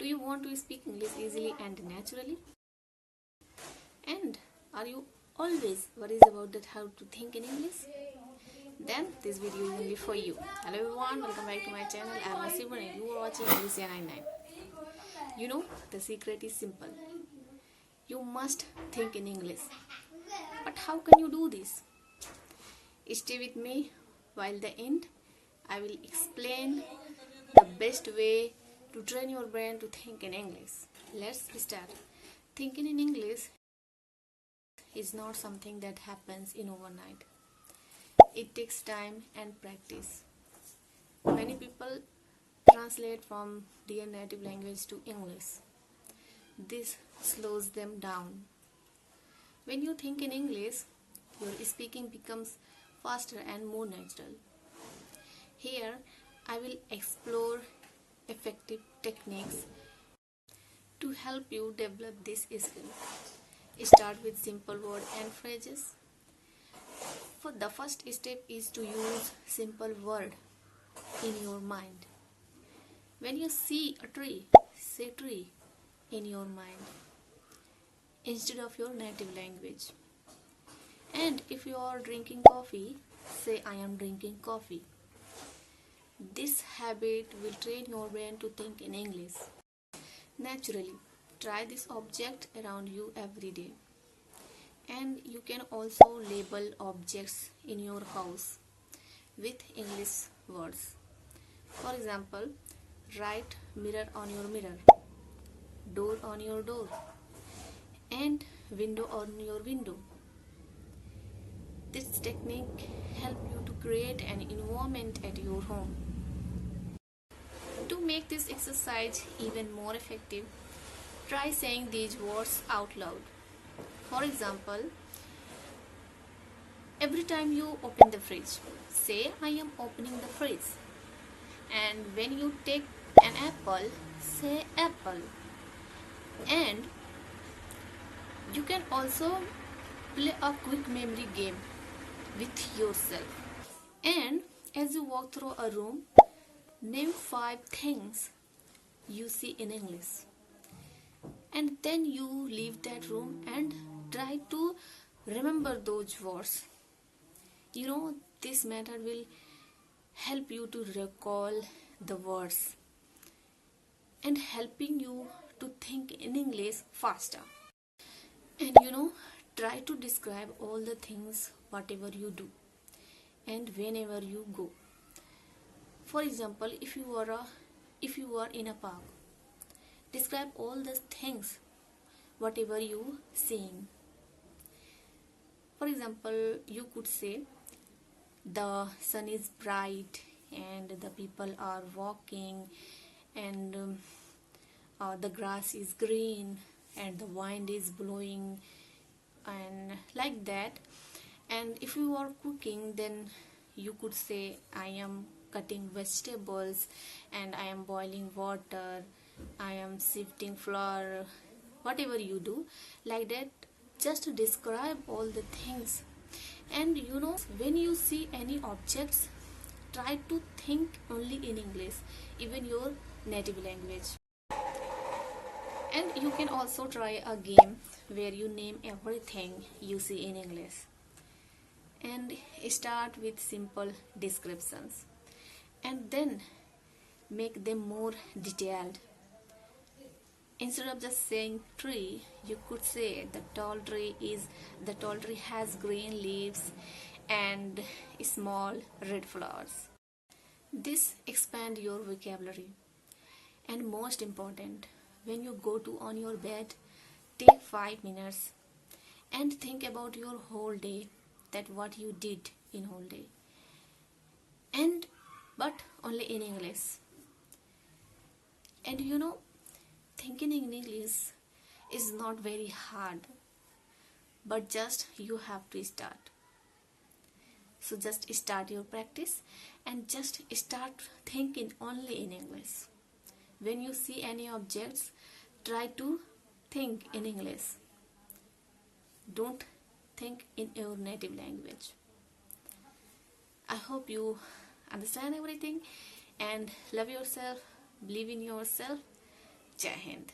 Do you want to speak English easily and naturally? And are you always worried about that how to think in English? Then this video is only for you. Hello everyone, welcome back to my channel. I am Nasiba and you are watching Alicia 99. You know, the secret is simple. You must think in English. But how can you do this? Stay with me while the end. I will explain the best way to train your brain to think in English. Let's start. Thinking in English is not something that happens in overnight. It takes time and practice. Many people translate from their native language to English. This slows them down. When you think in English, your speaking becomes faster and more natural. Here, I will explore effective techniques to help you develop this skill. Start with simple words and phrases. For the first step is to use simple word in your mind. When you see a tree, say tree in your mind instead of your native language. And if you are drinking coffee, say I am drinking coffee. This habit will train your brain to think in English. Naturally, try this object around you every day. And you can also label objects in your house with English words. For example, write mirror on your mirror, door on your door, and window on your window. This technique helps you to create an environment at your home. To make this exercise even more effective, try saying these words out loud. For example, every time you open the fridge, say I am opening the fridge. And when you take an apple, say apple. And you can also play a quick memory game with yourself. And as you walk through a room, name 5 things you see in English. And then you leave that room and try to remember those words. You know, this method will help you to recall the words and helping you to think in English faster. And you know, try to describe all the things whatever you do and whenever you go. For example, if you are in a park, describe all the things whatever you seeing. For example, you could say the sun is bright and the people are walking and the grass is green and the wind is blowing and like that. And if you are cooking, then you could say I am cutting vegetables and I am boiling water, I am sifting flour, whatever you do like that. Just describe all the things. And you know, when you see any objects, try to think only in English, even your native language. And you can also try a game where you name everything you see in English. And start with simple descriptions and then make them more detailed. Instead of just saying tree, you could say the tall tree has green leaves and small red flowers. This expand your vocabulary. And most important, when you go to on your bed, take 5 minutes and think about your whole day, that what you did in whole day. And but only in English. And you know, thinking in English is not very hard, but just you have to start. So just start your practice and just start thinking only in English. When you see any objects, try to think in English. Don't think in your native language. I hope you understand everything and love yourself, believe in yourself. Jai Hind.